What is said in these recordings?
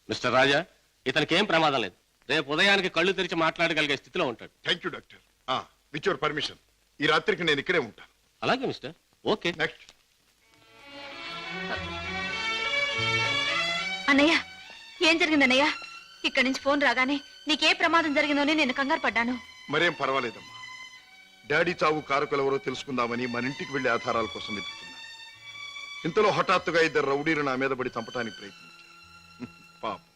Mister రాజా, ఇతనికి ఏం ప్రమాదం లేదు. రేపు ఉదయానికి కళ్ళు తెరిచి మాట్లాడగలిగే స్థితిలో ఉంటాడు. Thank you doctor. With your permission ఈ రాత్రికి నేను ఇక్కడే ఉంటాను. అలాగే మిస్టర్. ఓకే. నెక్స్ట్. అన్నయ్య, ఏం జరిగింది అన్నయ్య? ఇక్కడి నుంచి ఫోన్ రాగానే నీకే ప్రమాదం జరిగిందోని నేను కంగారు పడ్డాను. మరేం పర్వాలేదమ్మా. డాడీ చావు కారకులు ఎవరో తెలుసుకుందామని మన ఇంటికి వెళ్లి ఆధారాల కోసం వెతుకుతున్నాను. ఇంతలో హఠాత్తుగా ఇద్దరు రౌడీలు నా మీద పడి చంపడానికి ప్రయత్నించారు. పాపం,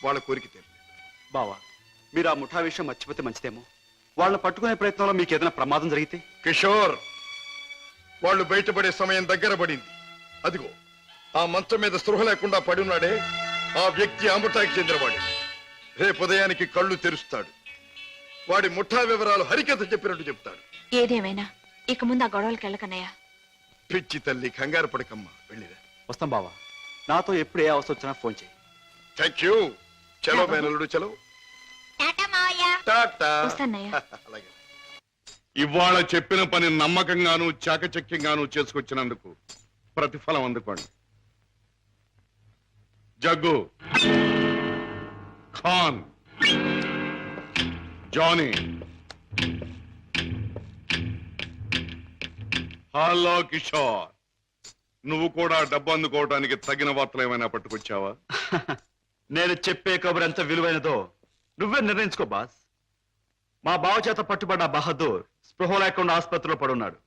వాళ్ళ కోరిక తీరలేదు. బావా, మీరు ఆ ముఠా విషయం మర్చిపోతే మంచిదేమో. వాళ్ళని పట్టుకునే ప్రయత్నంలో మీకు ఏదైనా ప్రమాదం జరిగితే? కిషోర్, వాళ్ళు బయటపడే సమయం దగ్గర పడింది. అదిగో ఆ మంచం మీద స్పృహ లేకుండా పడున్నాడే, ఆ వ్యక్తి ఆ ముఠాకి చెందినవాడు. రేపు ఉదయానికి కళ్ళు తెరుస్తాడు. వాడి ముఠా వివరాలు హరికథ చెప్పినట్టు చెప్తాడు. ఏదేమైనా ఇక ముందు ఆ గొడవలకి వెళ్ళకన్నయ్య. పిచ్చి తల్లి, కంగారు పడకమ్మా, వెళ్ళిరా. వస్తాం బావా. నాతో ఎప్పుడు ఏ అవసరం వచ్చినా ఫోన్ చేయి. Thank you. చలో మేనల్లుడు, చలో. వస్తాన్నయ్య. ఇవాళ చెప్పిన పని నమ్మకంగాను చాకచక్యంగాను చేసుకొచ్చినందుకు ప్రతిఫలం అందుకోండి. జగ్గు, ఖాన్, జానీ. హలో కిషోర్, నువ్వు కూడా డబ్బు అందుకోవడానికి తగిన వార్తలు ఏమైనా పట్టుకొచ్చావా? నేను చెప్పే కబురు ఎంత విలువైనదో నువ్వే నిర్ణయించుకో బాస్. మా బావ చేత పట్టుబడ్డ బహదూర్ స్పృహ లేకుండా ఆసుపత్రిలో పడున్నాడు.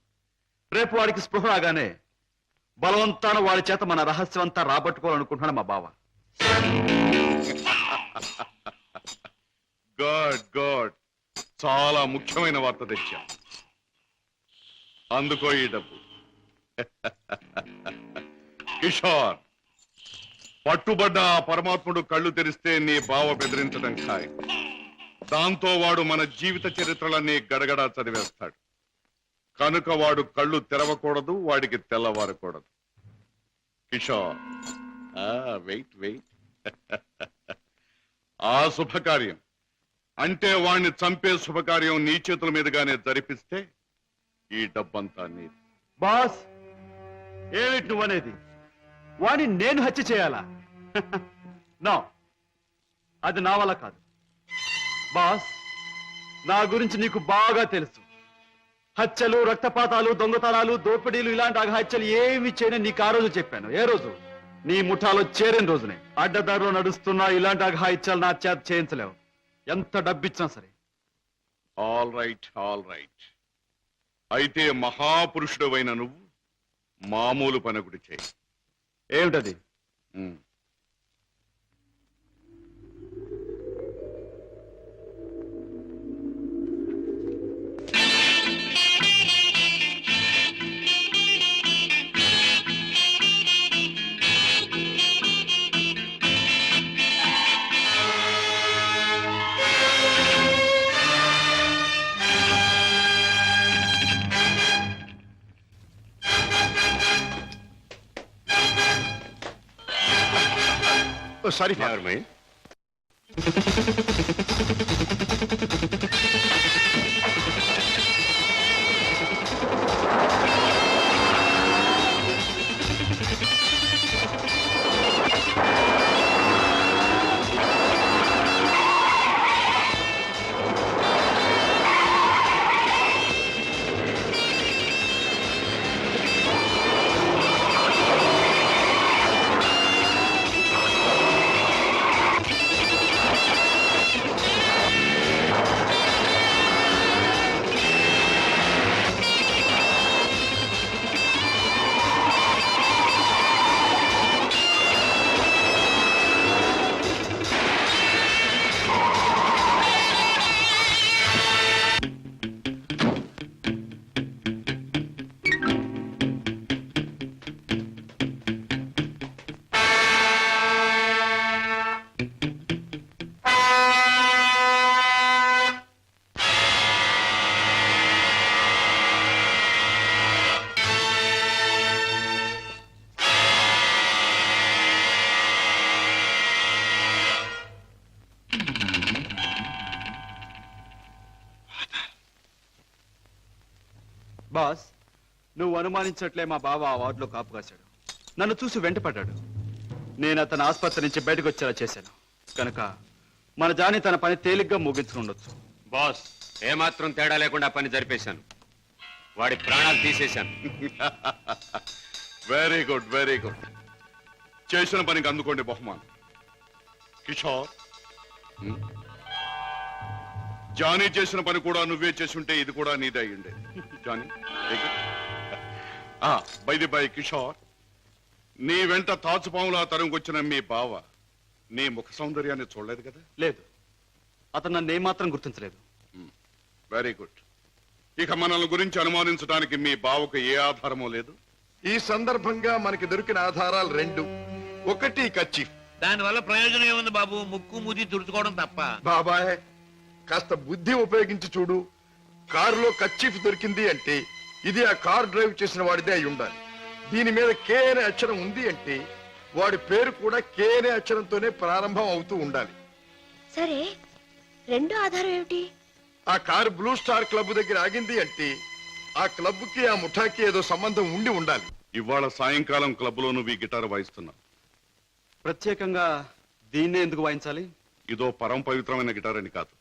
రేపు వాడికి స్పృహ రాగానే బలవంతాన వాడి చేత మన రహస్యం అంతా రాబట్టుకోవాలనుకుంటున్నాడు మా బావ. గుడ్ గుడ్, చాలా ముఖ్యమైన వార్త తెచ్చా. అందుకో ఈ డబ్బు. కిషోర్, పట్టుబడ్డ ఆ పరమాత్ముడు కళ్ళు తెరిస్తే నీ బావ బెదిరించడం ఖాయం. దాంతో వాడు మన జీవిత చరిత్రలన్నీ గడగడా చదివేస్తాడు. కనుక వాడు కళ్ళు తెరవకూడదు, వాడికి తెల్లవారకూడదు. Kishore, wait wait. ఆ శుభకార్యం అంటే వాణ్ణి చంపే శుభకార్యం నీ చేతుల మీదుగానే జరిపిస్తే ఈ డబ్బంతా నీది. బాస్, ఏమిటి నువ్వనేది? వాడిని నేను హత్య చేయాలా? నో, అది నా వల్ల కాదు. బాస్, నా గురించి నీకు బాగా తెలుసు. హత్యలు, రక్తపాతాలు, దొంగతనాలు, దోపిడీలు ఇలాంటి అఘాత్యాలు ఏమి చేయని నీకు ఆ రోజు చెప్పాను. ఏ రోజు? నీ ముఠాలో చేరిన రోజునే. అడ్డదారిలో నడుస్తున్నా ఇలాంటి అఘాయిత్యాలు నా చేత చేయించలేవు, ఎంత డబ్బిచ్చినా సరే. All right, all right. అయితే మహాపురుషుడు అయిన నువ్వు మామూలు పనగుడి చేయి. ఏమిటది? Sorry Never mind. బాస్, నువ్వు అనుమానించట్లే మా బావ ఆ వార్డులో కాపు కాశాడు. నన్ను చూసి వెంటపడ్డాడు. నేను అతని ఆసుపత్రి నుంచి బయటకు వచ్చేలా చేశాను కనుక మన జాని తన పని తేలిగ్గా ముగించుకుండొచ్చు. బాస్ ఏమాత్రం తేడా లేకుండా పని జరిపేశాను. వాడి ప్రాణాలు తీసేశాను. Very good, very good. చేసిన పనికి అందుకోండి బహుమానం. కిషోర్, జానీ చేసిన పని కూడా నువ్వే చేసి ఉంటే ఇది కూడా నీదే అయ్యుండే. జానీ, బై కిషోర్, నీ వెంట తాచుపాములా తరుముకొచ్చిన మీ బావ నీ ముఖ సౌందర్యాన్ని చూడలేదు కదా? లేదు, అతను నన్ను ఏమాత్రం గుర్తించలేదు. Very good. ఇక మనల్ని గురించి అనుమానించడానికి మీ బావకు ఏ ఆధారమో లేదు. ఈ సందర్భంగా మనకి దొరికిన ఆధారాలు రెండు. ఒకటి కర్చీఫ్. దానివల్ల ప్రయోజనం ఏముంది బాబు? ముక్కు ముది తుడుచుకోవడం తప్ప. బాబాయ్, కాస్త బుద్ధి ఉపయోగించి చూడు. కారులో కర్చీఫ్ దొరికింది అంటే ఇది ఆ కార్ డ్రైవ్ చేసిన వాడిదే అయి ఉండాలి. దీని మీద కే అనే అక్షరం ఉంది అంటే వాడి పేరు కూడా కే అనే అక్షరంతోనే ప్రారంభం అవుతూ ఉండాలి. సరే, రెండో ఆధారం ఏమిటి? ఆ కారు బ్లూ స్టార్ క్లబ్ దగ్గర ఆగింది అంటే ఆ క్లబ్ కి ఆ ముఠాకి ఏదో సంబంధం ఉండి ఉండాలి. ఇవాళ సాయంకాలం క్లబ్ లో నువ్వు ఈ గిటార్ వాయిస్తున్నావు. ప్రత్యేకంగా దీన్నే ఎందుకు వాయించాలి? ఇదో పరమ పవిత్రమైన గిటార్ అని కాదు.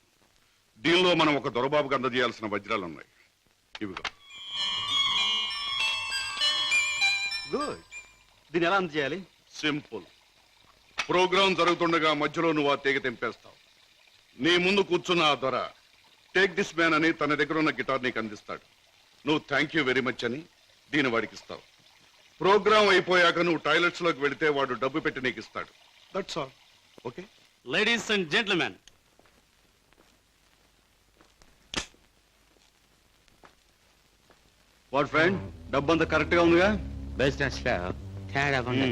దీనిలో మనం ఒక దొరబాబుకి అందజేయాల్సిన వజ్రాలు ఉన్నాయి. ఇవిగా. గుడ్. దీన్ని ఎలా అందజేయాలి? సింపుల్. ప్రోగ్రాం జరుగుతుండగా మధ్యలో నువ్వు ఆ తీగ తెంపేస్తావు. నీ ముందు కూర్చున్న ఆ దొర టేక్ దిస్ మ్యాన్ అని తన దగ్గర ఉన్న గిటార్ నీకు అందిస్తాడు. నువ్వు థ్యాంక్ యూ వెరీ మచ్ అని దీని వాడికి ఇస్తావు. ప్రోగ్రాం అయిపోయాక నువ్వు టాయిలెట్స్ లోకి వెళితే వాడు డబ్బు పెట్టి నీకు ఇస్తాడు. That's all. Okay? Ladies and gentlemen, what friend, డబ్బు అంతా కరెక్ట్ గా ఉందిగా? బిజినెస్ లో తేడా ఉంది.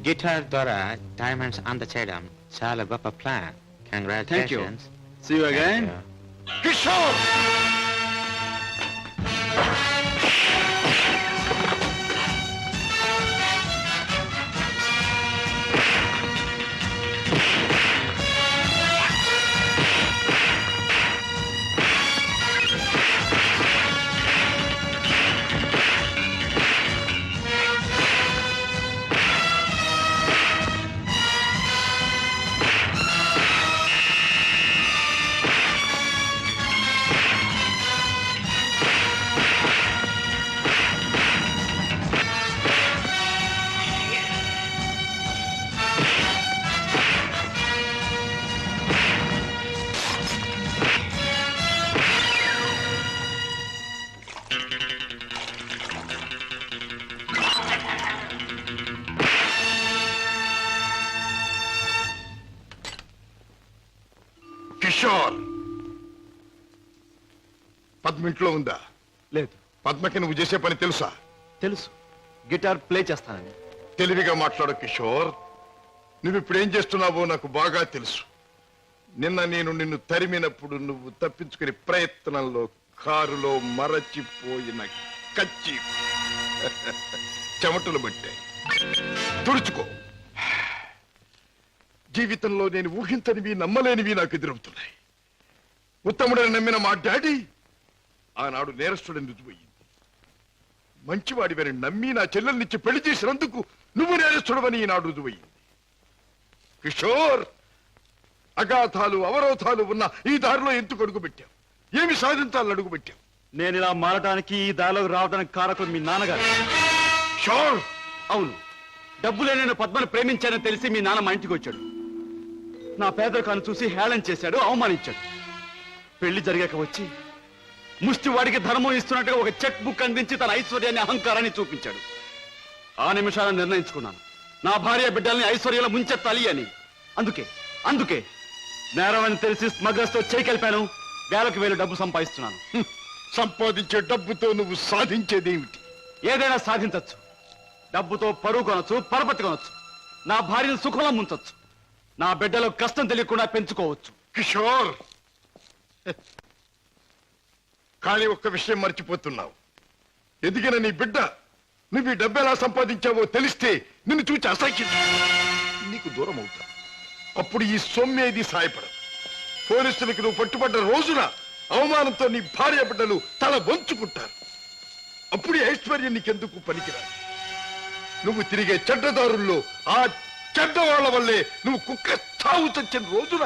గిటార్ ద్వారా డైమండ్స్ అందచేయడం చాలా గొప్ప plan. Thank you. Congratulations. See you again. Kishore! Kishore, Padma ఇంట్లో ఉందా? లేదు. పద్మకి నువ్వు చేసే పని తెలుసా? తెలుసు, గిటార్ ప్లే చేస్తానని. తెలివిగా మాట్లాడు కిషోర్. నువ్వు ఇప్పుడు ఏం చేస్తున్నావో నాకు బాగా తెలుసు. నిన్న నేను నిన్ను తరిమినప్పుడు నువ్వు తప్పించుకునే ప్రయత్నంలో కారులో మరచిపోయిన కచ్చి చెమటలు పట్టాయి. తుడుచుకో. జీవితంలో నేను ఊహించనివి, నమ్మలేనివి నాకు ఎదురవుతున్నాయి. ఉత్తముడని నమ్మిన మా డాడీ ఆనాడు నేరస్తుడని రుజువయ్యింది. మంచివాడివని నమ్మి నా చెల్లెల్నిచ్చి పెళ్లి చేసినందుకు నువ్వు నేరస్తుడవని ఈనాడు రుజువయ్యింది. కిషోర్, అగాధాలు అవరోధాలు ఉన్న ఈ దారిలో ఎందుకు అడుగు పెట్టావు? ఏమి సాధించాలని అడుగు పెట్టావు? నేను ఇలా మారడానికి, ఈ దారిలోకి రావడానికి కారకులు మీ నాన్నగారు. కిషోర్! అవును, డబ్బులే నేను పద్మను ప్రేమించానని తెలిసి మీ నాన్న మా ఇంటికి వచ్చాడు. నా పేదరికాన్ని చూసి హేళన చేశాడు, అవమానించాడు. పెళ్లి జరిగాక వచ్చి ముష్టి వాడికి ధర్మం ఇస్తున్నట్టుగా ఒక చెక్ బుక్ అందించి తన ఐశ్వర్యాన్ని, అహంకారాన్ని చూపించాడు. ఆ నిమిషాలను నిర్ణయించుకున్నాను, నా భార్య బిడ్డల్ని ఐశ్వర్యంలో ముంచెత్తాలి అని. అందుకే నేరం అని తెలిసి స్మగ్లర్స్ తో చేయి కలిపాను. వేలకు వేలు డబ్బు సంపాదిస్తున్నాను. సంపాదించే డబ్బుతో నువ్వు సాధించేదేమిటి? ఏదైనా సాధించచ్చు. డబ్బుతో పరువు కొనొచ్చు, పరపతి కొనొచ్చు. నా భార్యను సుఖంలో ముంచొచ్చు. నా బిడ్డలో కష్టం తెలియకుండా పెంచుకోవచ్చు. కిషోర్, కానీ ఒక్క విషయం మర్చిపోతున్నావు. ఎదిగిన నీ బిడ్డ నువ్వు ఈ డబ్బు ఎలా సంపాదించావో తెలిస్తే నిన్ను చూచి అసహ్యం నీకు దూరం అవుతా. అప్పుడు ఈ సొమ్మేది సాయపడదు. పోలీసులకు నువ్వు పట్టుబడ్డ రోజున అవమానంతో నీ భార్య బిడ్డలు తల వంచుకుంటారు. అప్పుడు ఈ ఐశ్వర్యం నీకెందుకు పనికిరాదు. నువ్వు తిరిగే చెడ్డదారుల్లో ఆ చెడ్డవాళ్ల వల్లే నువ్వు కుక్క చావు చచ్చిన రోజున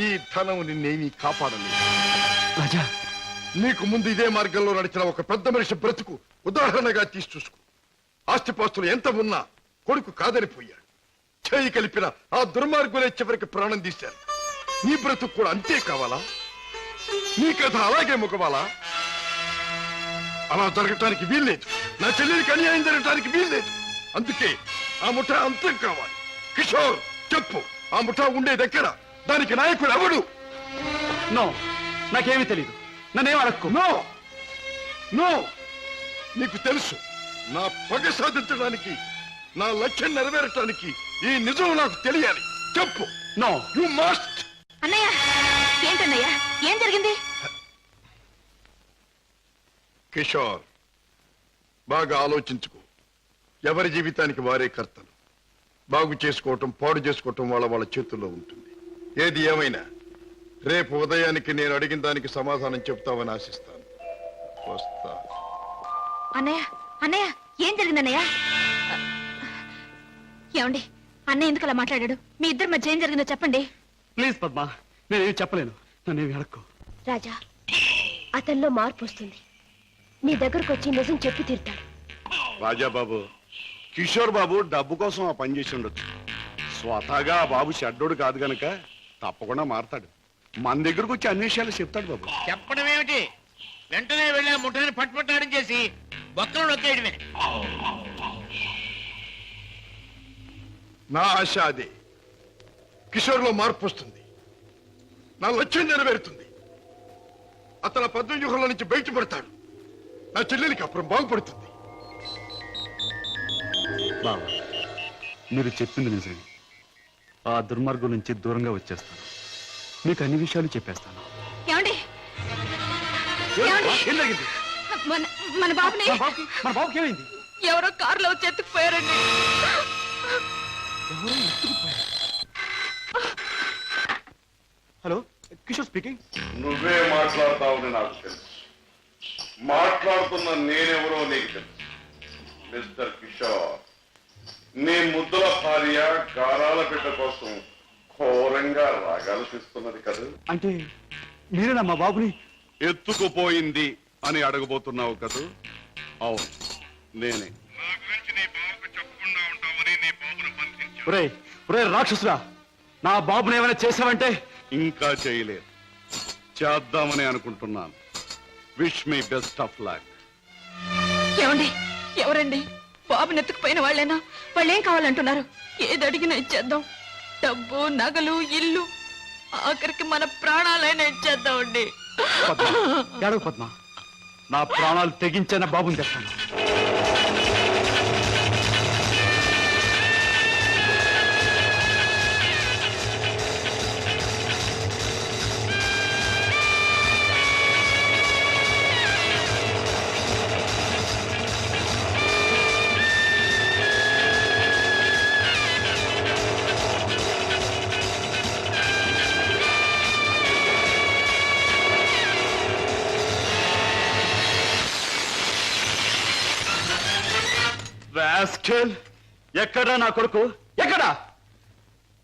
ఈ ధనం నిన్నేమీ కాపాడలేదు. రాజా, నీకు ముందు ఇదే మార్గంలో నడిచిన ఒక పెద్ద మనిషి బ్రతుకు ఉదాహరణగా తీసి చూసుకో. ఆస్తిపాస్తులు ఎంత ఉన్నా కొడుకు కాదనిపోయాడు. చేయి కలిపిన ఆ దుర్మార్గులే చివరికి ప్రాణం తీశారు. నీ బ్రతుకు కూడా అంతే కావాలా? నీ కథ అలాగే ముగవాలా? అలా జరగటానికి వీల్లేదు. నా చెల్లెలికి అన్యాయం జరగటానికి వీల్లేదు. అందుకే ఆ ముఠా అంతం కావాలి. కిషోర్, చెప్పు, ఆ ముఠా ఉండే దగ్గర దానికి నాయకుడు ఎవడు? నో, నాకేమీ తెలియదు. నన్నేం అడక్కు. నో నో, నీకు తెలుసు. నా పగ సాధించడానికి, నా లక్ష్యం నెరవేరటానికి ఈ నిజం నాకు తెలియాలి. చెప్పు. No, you must. అన్నయ్య, ఏంటన్నయ్య, ఏం జరిగింది? కిషోర్, బాగా ఆలోచించుకో. ఎవరి జీవితానికి వారే కర్తలు. బాగు చేసుకోవటం, పాడు చేసుకోవటం వాళ్ళ చేతుల్లో ఉంటుంది. ఏది ఏమైనా రేపు ఉదయానికి నేను అడిగిన దానికి సమాధానం చెప్తావని ఆశిస్తాను. వస్తా. అన్నయ్య, అన్నయ్య, ఏం జరిగింది అన్నయ్య? ఏమండి, అన్నయ్య ఎందుకు అలా మాట్లాడాడు? మీ ఇద్దరి మధ్య ఏం జరిగిందో చెప్పండి. ప్లీజ్ పద్మ, నేనేమి చెప్పలేను. నన్నేమి అడక్కు. రాజా, అతనిలో మార్పు వస్తుంది. నీ దగ్గరకు వచ్చి నిజం చెప్పి తీరుతాడు. రాజాబాబు, కిషోర్ బాబు డబ్బు కోసం ఆ పని చేసి ఉండొచ్చు. స్వతహాగా ఆ బాబు షడ్డోడు కాదు గనక తప్పకుండా మారతాడు. మన దగ్గరకు వచ్చి అన్ని విషయాలు చెప్తాడు బాబు. చెప్పడం ఏమిటి? వెంటనే వెళ్ళి ఆ ముఠాన్ని పట్టుపట్టాడం చేసి బొక్కలు నొక్కేయడమే. నా ఆశ అదే. కిషోర్లో మార్పు వస్తుంది. నా లక్ష్యం నెరవేరుతుంది. అతను పద్మవ్యూహంలో నుంచి బయటపడతాడు. నా చెల్లెలికి అప్పుడు బాగుపడుతుంది. బాబా, మీరు చెప్పింది నిజమే. ఆ దుర్మార్గం నుంచి దూరంగా వచ్చేస్తాను. మీకు అన్ని విషయాలు చెప్పేస్తాను. ఏమండి, ఏమండి? ఏం జరిగింది? మన బాబుని మన బాబుకి ఏమైంది? ఎవరో కారులో వచ్చి ఎత్తుకుపోయారండి. Hello, Kishore speaking. నువ్వే మాట్లాడతావని నాకు తెలుసు. మాట్లాడుతున్న నేనెవరో నీకు తెలుసు. మిస్టర్ కిషోర్, నీ ముద్దుల భార్య గారాల బిడ్డ కోసం ఘోరంగా రాగాలు తీస్తున్నది కదా. అంటే మీరేనా మా బాబుని ఎత్తుకుపోయింది అని అడగబోతున్నావు కదూ? అవును, నేనే. ఒరే ఒరే రాక్షసురా, నా బాబుని ఏమైనా చేసావంటే? ఇంకా చేయలేదు, చేద్దామని అనుకుంటున్నాను. Wish me best of luck. ఏమండి, ఎవరండి? బాబుని ఎత్తుకుపోయిన వాళ్ళేనా? వాళ్ళు ఏం కావాలంటున్నారు? ఏది అడిగినా ఇచ్చేద్దాం. డబ్బు, నగలు, ఇల్లు, ఆఖరికి మన ప్రాణాలైనా ఇచ్చేద్దామండి. పద్మ, ఏడవ పద్మ, నా ప్రాణాలు తెగించిన బాబుని తెస్తాను. రాస్కెల్, ఎక్కడా నా కొడుకు? ఎక్కడా?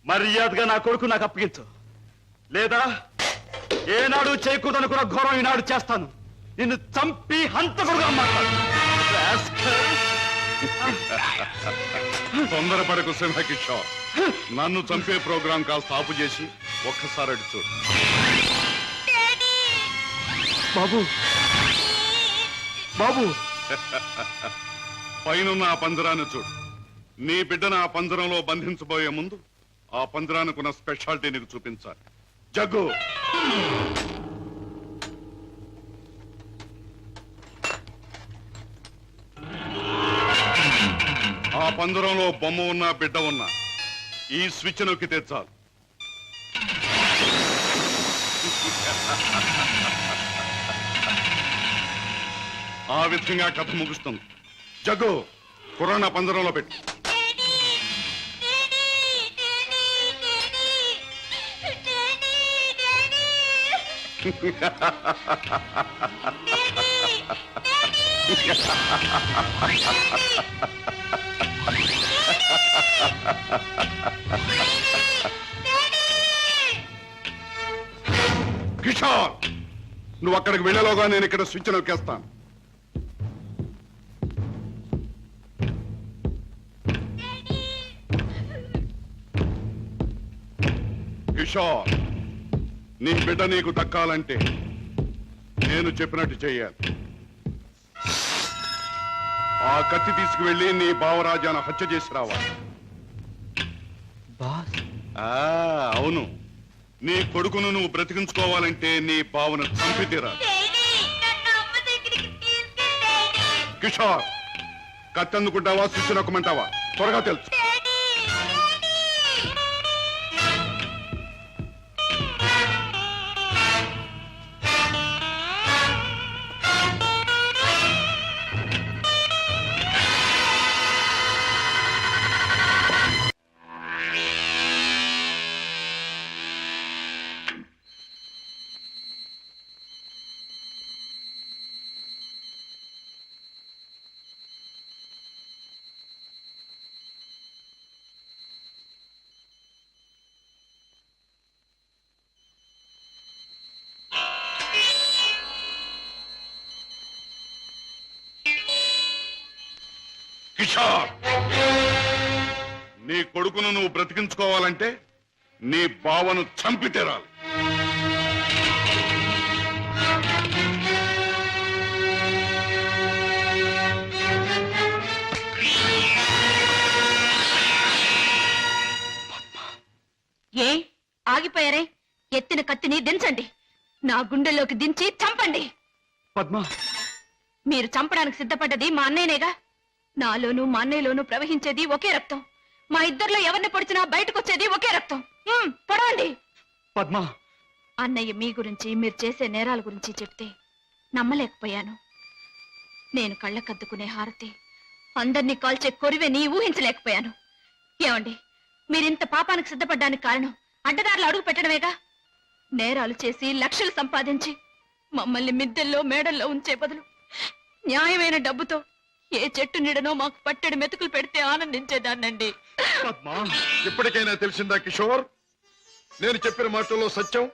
మర్యాదగా నా కొడుకు నాకు అప్పగించు, లేదా ఏనాడు చేయకూడదనుకున్న ఘోరం ఈనాడు చేస్తాను. నిన్ను చంపి హంతకుడుగా మాట్లాడు. తొందరపడకు సింహకిషోర్. నన్ను చంపే ప్రోగ్రాం కాస్త ఆపు చేసి ఒక్కసారి అటు చూడు. బాబు, బాబు, పైనున్న ఆ పంజరాన్ని చూడు. నీ బిడ్డను ఆ పంజరంలో బంధించబోయే ముందు ఆ పంజరానికున్న స్పెషాలిటీ నీకు చూపించాలి. జగ్గు, ఆ పంజరంలో బొమ్మ ఉన్నా బిడ్డ ఉన్నా ఈ స్విచ్ నొక్కితే చాలు. ఆ విధంగా కథ ముగుస్తుంది. జగ్గు, కుర్రాన్న పంజరంలో పెట్టు. కిషోర్, నువ్వు అక్కడికి వెళ్ళేలోగా నేను ఇక్కడ స్విచ్ నొక్కేస్తాను. కిషోర్, నీ బిడ్డ నీకు దక్కాలంటే నేను చెప్పినట్టు చెయ్యాలి. ఆ కత్తి తీసుకువెళ్ళి నీ బావరాజాను హత్య చేసి రావాలి. అవును, నీ కొడుకును నువ్వు బ్రతికించుకోవాలంటే నీ బావను చంపితీరా. కిషోర్, కత్తి అందుకుంటావా స్విచ్ నొక్కమంటావా? త్వరగా తెలుసు. కిషోర్, నీ కొడుకును నువ్వు బ్రతికించుకోవాలంటే నీ బావను చంపి తీరాలి. ఏ ఆగిపోయారే? ఎత్తిన కత్తిని దించండి. నా గుండెల్లోకి దించి చంపండి. పద్మ, మీరు చంపడానికి సిద్ధపడ్డది మా అన్నయ్యనేగా. నాలోనూ మా అన్నయ్యలోనూ ప్రవహించేది ఒకే రక్తం. మా ఇద్దరిలో ఎవరిని పొడిచినా బయటకొచ్చేది ఒకే రక్తం. పొడవండి. పద్మ, అన్నయ్య మీ గురించి, మీరు చేసే నేరాల గురించి చెప్తే నమ్మలేకపోయాను. నేను కళ్ళకద్దుకునే హారతి, అందరినీ కాల్చే కొరివే ఊహించలేకపోయాను. ఏమండి, మీరింత పాపానికి సిద్ధపడ్డానికి కారణం అడ్డదారులు అడుగు పెట్టడమేగా. నేరాలు చేసి లక్షలు సంపాదించి మమ్మల్ని మిద్దెల్లో మేడల్లో ఉంచే బదులు న్యాయమైన డబ్బుతో ఏ చెట్టు నీడనో మాకు పట్టెడు మెతుకులు పెడితే ఆనందించేదాన్నండి. ఇప్పటికైనా తెలిసిందా కిషోర్? నేను చెప్పిన మాటల్లో సత్యం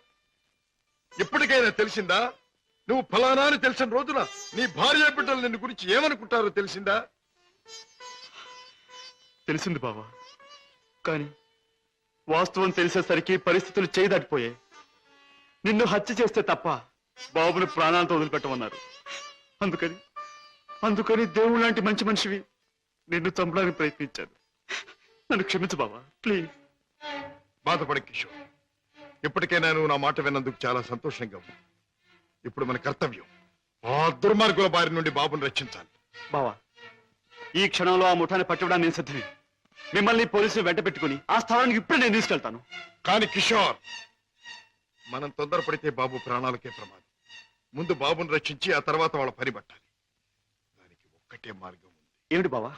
ఇప్పటికైనా తెలిసిందా? నువ్వు ఫలానా అని తెలిసిన రోజున నీ భార్య బిడ్డలు నిన్ను గురించి ఏమనుకుంటారో తెలిసిందా? తెలిసింది బావా, కానీ వాస్తవం తెలిసేసరికి పరిస్థితులు చేయదాటిపోయాయి. నిన్ను హత్య చేస్తే తప్ప బాబుని ప్రాణాలతో వదిలిపెట్టమన్నారు. అందుకని దేవుడు లాంటి మంచి మనిషివి నిన్ను చంపడానికి ప్రయత్నించాను. నన్ను క్షమించు బావా, ప్లీజ్. బాధపడ కిషోర్, ఇప్పటికైనా నువ్వు నా మాట విన్నందుకు చాలా సంతోషంగా ఉంది. ఇప్పుడు మన కర్తవ్యం ఆ దుర్మార్గుల బారి నుండి బాబుని రక్షించాలి. బావా, ఈ క్షణంలో ఆ ముఠాన్ని పట్టుకోవడానికి నేను సిద్ధమే. మిమ్మల్ని పోలీసులు వెంట పెట్టుకుని ఆ స్థానానికి ఇప్పుడే నేను తీసుకెళ్తాను. కానీ కిషోర్, మనం తొందరపడితే బాబు ప్రాణాలకే ప్రమాదం. ముందు బాబుని రక్షించి ఆ తర్వాత వాళ్ళ పని పట్టాలి. దానికి ఒక్కటే మార్గం ఉంది. ఏమిటి బావా?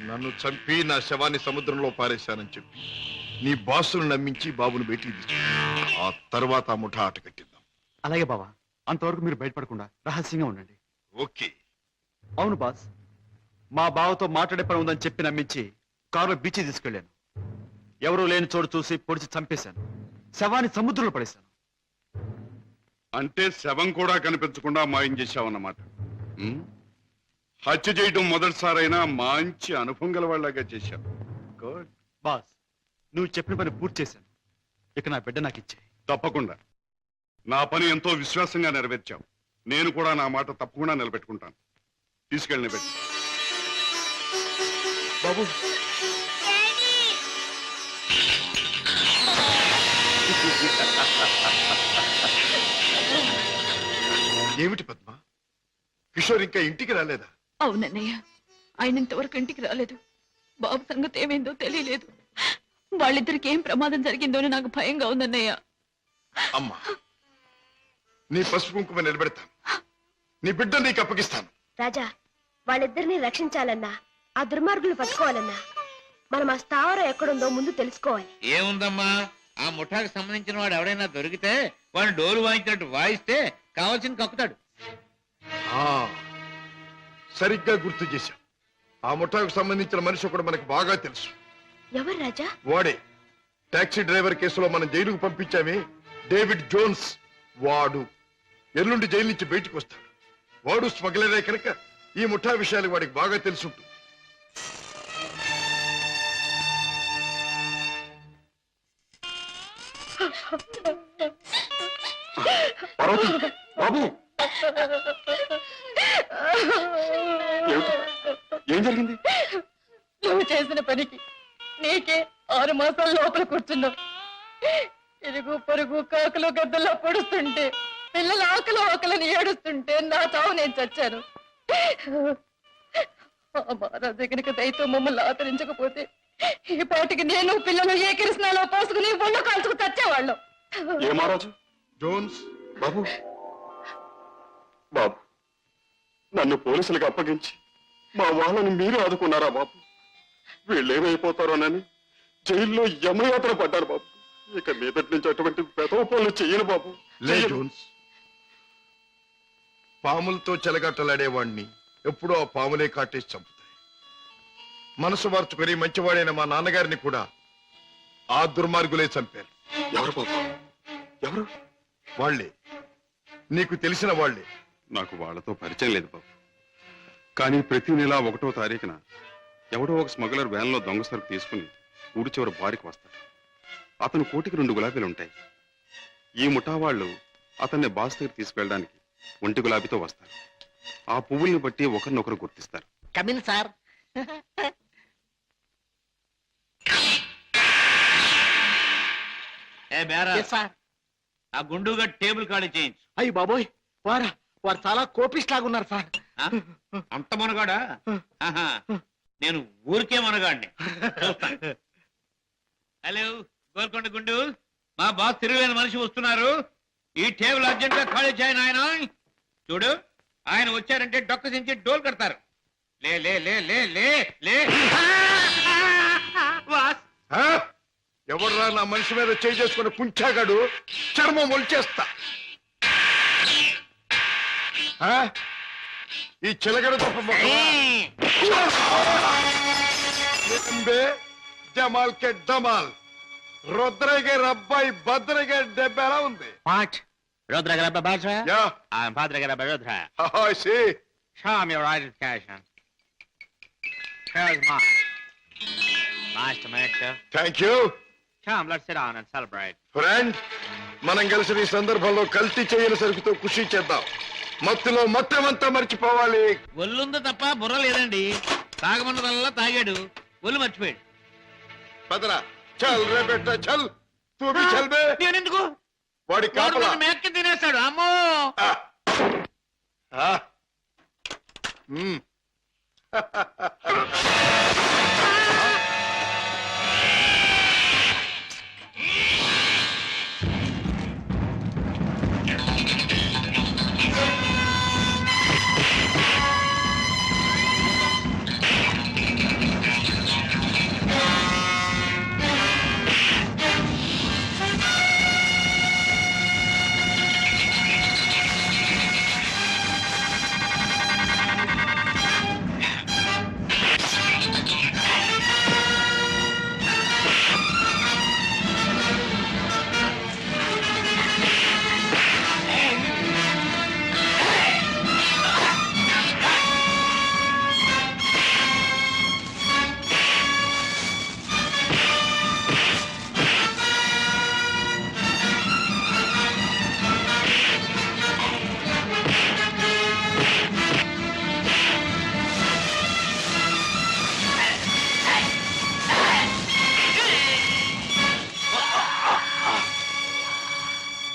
నన్ను చంపి నా శవాన్ని సముద్రంలో పారేశానని చెప్పి నీ బాసును నమ్మించి బాబును బయటికి తీసుకు, ఆ తర్వాత ఆ ముఠా ఆట కట్టిద్దాం. అలాగే బావా, అంతవరకు మీరు బయటపడకుండా రహస్యంగా ఉండండి. ఓకే. అవును బాస్, మా బావతో మాట్లాడే పని ఉందని చెప్పి నమ్మించి కారులో బీచ్ తీసుకెళ్లాను. ఎవరూ లేని చోటు చూసి పొడిచి చంపేశాను. శవాన్ని సముద్రంలో పడేశాను. అంటే శవం కూడా కనిపించకుండా మాయం చేశావన్నమాట. హత్య చేయడం మొదటిసారైనా మంచి అనుభవం గల వాళ్ళగా చేశావు. గుడ్. బాస్, నువ్వు చెప్పిన పని పూర్తి చేశాను. ఇక నా బిడ్డ నాకు ఇచ్చే. తప్పకుండా. నా పని ఎంతో విశ్వాసంగా నెరవేర్చావు. నేను కూడా నా మాట తప్పకుండా నిలబెట్టుకుంటాను. తీసుకెళ్ళి పెట్టి బాబు. ఏమిటి పద్మ, కిషోర్ ఇంకా ఇంటికి రాలేదా? అవునన్నయ్య, ఆయన ఇంతవరకు ఇంటికి రాలేదు. బాబు సంగతి ఏమైందో తెలియలేదు. వాళ్ళిద్దరికి ఏం ప్రమాదం జరిగిందో అని నాకు భయంగా ఉందన్నయ్య. అమ్మా, నీ పసుపు కుంకుమ నిలబెడతాను. నీ బిడ్డ నీకు అప్పగిస్తాను. రాజా, వాళ్ళిద్దరిని రక్షించాలన్నా, ఆ దుర్మార్గులు పట్టుకోవాలన్నా మనం ఆ స్థావరం ఎక్కడుందో ముందు తెలుసుకోవాలి. ఏముందమ్మా, ఆ ముఠాకి సంబంధించిన వాడు ఎవడైనా దొరికితే వాడిని డోలు వాయించినట్టు వాయిస్తే కావాల్సింది కక్కుతాడు. సరిగ్గా గుర్తు చేశాం. ఆ ముఠాకు సంబంధించిన మనిషి ఒకడు మనకు బాగా తెలుసు. ఎవరు రాజా? వాడే టాక్సీ డ్రైవర్ కేసులో మనం జైలుకు పంపించామే, డేవిడ్ జోన్స్. వాడు ఎల్లుండి జైలు నుంచి బయటకు వస్తాడు. వాడు స్మగ్లరే కనుక ఈ ముఠా విషయాలు వాడికి బాగా తెలుసుంటుంది. పార్వతి, బాబు, ఏమిటి? ఏం జరిగింది? నువ్వు చేసిన పనికి నీకే 6 మాసాల లోపల కూర్చున్నావు. ఇరుగు పొరుగు కాకులు గద్దల్లో పొడుస్తుంటే, పిల్లల ఆకలని ఏడుస్తుంటే నా చావు నేను చచ్చాను. ఆ మహారాజు కనుక దయతో మమ్మల్ని ఆదరించకపోతే ఈ పాటికి నేను పిల్లలు ఏ కిరసనాలో పోసుకుని ఒళ్ళు కాల్చుకు చచ్చేవాళ్ళం. ఏ మహారాజు? జోన్స్, బాబు, బాబు, నన్ను పోలీసులకు అప్పగించి మా వాళ్ళని మీరే ఆదుకున్నారా బాబు? వీళ్ళేమైపోతారోనని జైల్లో యమయాత్ర పడ్డారు బాబు. ఇక మీదటి నుంచి అటువంటి పెదవ పనులు చెయ్యను బాబు. లే జోన్స్. పాములతో చెలగట్టలాడేవాణ్ణి ఎప్పుడూ ఆ పాములే కాటేసి చంపుతాయి. మనసు మార్చుకొని మంచివాడైన మా నాన్నగారిని కూడా ఆ దుర్మార్గులే చంపారు. ఎవరు బాబు? ఎవరు? వాళ్లే, నీకు తెలిసిన వాళ్లే. నాకు వాళ్ళతో పరిచయం లేదు బాబు. కానీ ప్రతి నెల 1వ తారీఖున ఎవడో ఒక స్మగ్లర్ వ్యాన్లో దొంగ సరుకు తీసుకుని ఊడి చివరి బారికి వస్తాడు. అతను కోటికి 2 గులాబీలు ఉంటాయి. ఈ ముఠా వాళ్ళు అతన్ని బాస్ దగ్గర తీసుకెళ్ళడానికి 1 గులాబీతో వస్తారు. ఆ పువ్వుల్ని బట్టి ఒకరినొకరు గుర్తిస్తారు. Come in sir. ఏ బేరా సార్, ఆ గుండుగా టేబుల్ ఖాళీ చేయించు. అయ్యి బాబోయ్, వారు చాలా కోపిస్ట్ లాగా ఉన్నారు సార్. అంత మనగాడా? ఆహా, నేను ఊరికే మనగాడిని. హలో గోల్కొండ గుండు, మా బాస్ తిరుగులేని మనిషి వస్తున్నారు. ఈ టేబుల్ అర్జెంట్ గా ఖాళీ చేయను. ఆయన చూడు, ఆయన వచ్చారంటే డొక్క దించి డోల్ కడతారు. లే లే లే లే లే లే. బాస్, ఎవడరా నా మనిషి మీద చేయి చేసుకుని కుంచాగాడు? చర్మం ఒలిచేస్తా. ఈ చిలగడ జమాల్ కే డమాల్. రుద్రయ్య గారి అబ్బాయి భద్రయ్య గారి దెబ్బ ఎలా ఉంది? Rudra grabba Bajra? Yeah. I'm Padre grabba Rudra. I see. Show me your identification. Here's mine. Nice to meet you. Thank you. Come, let's sit down and celebrate. Friend, మనం కలిసి ఈ సందర్భంలో కల్తీ చేయని సరుకుతో ఖుషి చేద్దాం. మత్తులో మొత్తమంతా మర్చిపోవాలి. ఒళ్ళుంది తప్ప బుర్ర లేదండి. తాగమన్నదల్లా తాగాడు, ఒళ్ళు మర్చిపోయాడు. పదరా, చల్ రే బెట్ట, చల్. తూ భీ చల్ బే. నేనెందుకు? వాడి కాపలా మేక్కి తినేస్తాడు. అమ్మో.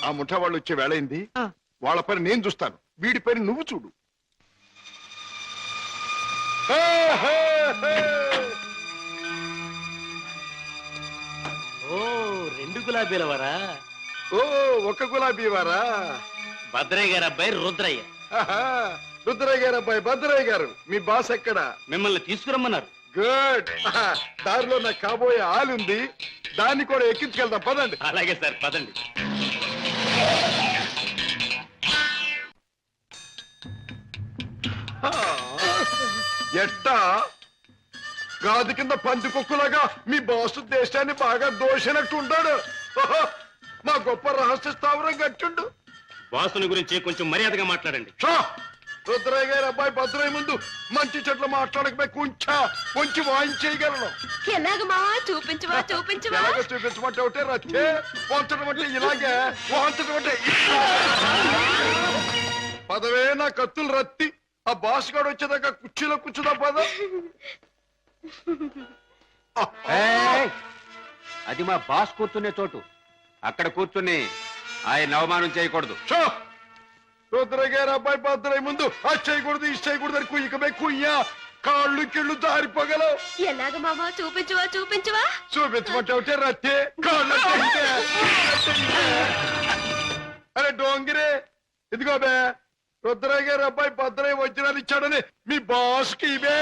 ఆ ముఠా వాళ్ళు వచ్చే వేళైంది. వాళ్ళ పని నేను చూస్తాను, వీడి పని నువ్వు చూడు. ఓ 2 గులాబీల వారా? ఓ, ఒక గులాబీ వారా? భద్రయ్య గారి అబ్బాయి రుద్రయ్య. రుద్రయ్య గారు అబ్బాయి భద్రయ్య గారు. మీ బాస్ ఎక్కడ? మిమ్మల్ని తీసుకురమ్మన్నారు. గుడ్. దారిలో నా కాబోయే ఆలుంది, దాన్ని కూడా ఎక్కించుకెళ్దాం. పదండి. అలాగే సార్, పదండి. ఎట్టా గాది కింద పంది కుక్కులాగా మీ బాసు దేశాన్ని బాగా దోషినట్టు ఉంటాడు. ఓహో, మా గొప్ప రహస్య స్థావరం కట్టిండు. బాసుని గురించి కొంచెం మర్యాదగా మాట్లాడండి. షా! రుద్రయ్య గారి అబ్బాయి భద్రయ్య ముందు మంచి చెట్లు మాట్లాడకపోయి కొంచెం వాయించేయగలను. ఎలాగ మావా చూపించవా చూపించవా ఎలాగో చూపించమంటే ఒకటే రచ్చే, వంచడం అంటే ఇలాగే, వాంచడం అంటే పదవే నా కత్తులు రత్తి. ఆ బాస్ గాడు వచ్చేదాకా కుర్చీలో కూర్చుదా పద. అది మా బాస్ కూర్చునే చోటు. అక్కడ కూర్చుని ఆయన అవమానం చేయకూడదు. షో! రుద్రయ్య గారి అబ్బాయి భద్రయ్య ముందు అది చేయకూడదు ఇది చేయకూడదు అని కుయ్యకమే కుయ్యా, కాళ్ళు కిళ్ళు జారిపోగలవు. ఎలాగ మావా చూపించవా చూపించవా చూపించమంటే ఒకటే రత్తే, కాళ్ళు అంటే ఇంతే. అరే డోంగిరే, ఇదిగో బే రుద్రయ్య గారి అబ్బాయి భద్రయ్య వజ్రాలు ఇచ్చాడని మీ బాస్కి ఇవే.